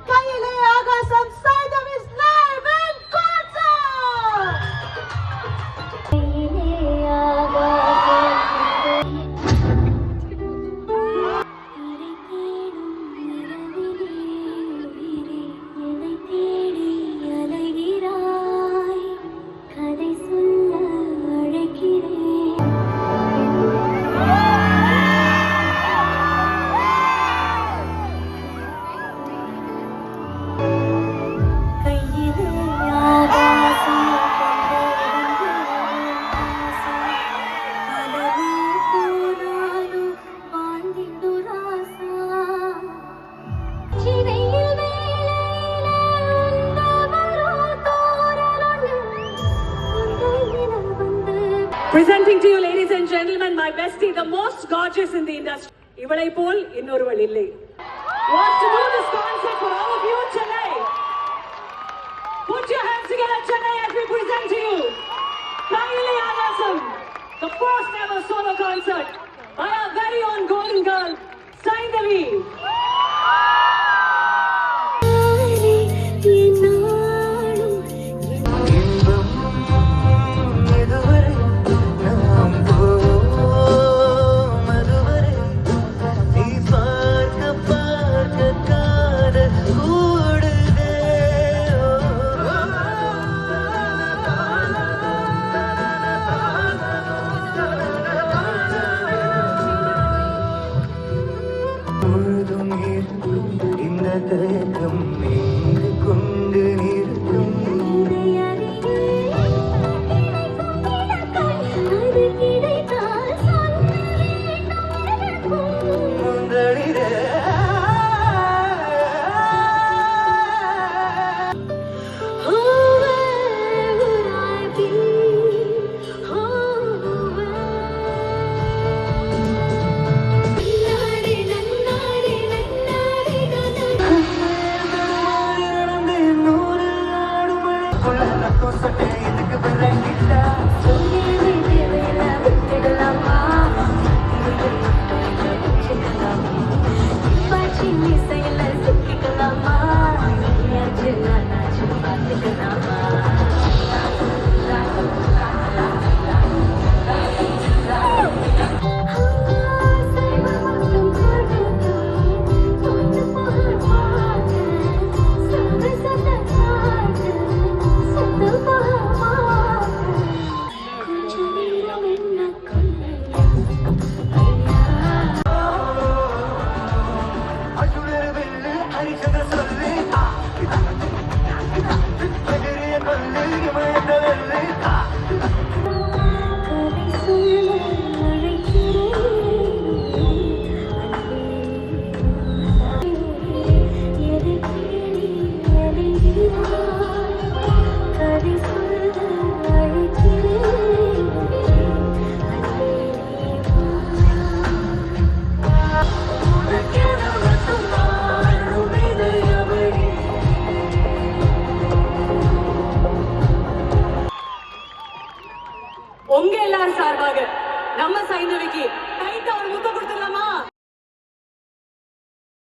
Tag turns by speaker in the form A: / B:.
A: கையிலே ஆகாசம் Saindhavi is live in concert. கையிலே ஆகாசம்
B: Presenting to you, ladies and gentlemen, my bestie, the most gorgeous in the industry. இவளை போல் இன்னொருவள் இல்லை. Wants to do this concert for all of you in Chennai. Put your hands together, Chennai, as we present to you Kaiyile Agasam, the first ever solo concert by our very own golden girl, Saindavi. உங்க எல்லாரும் சார்பாக நம்ம சைந்தவிக்கு டைட்டா ஒரு முத்தம் கொடுத்துடலாமா?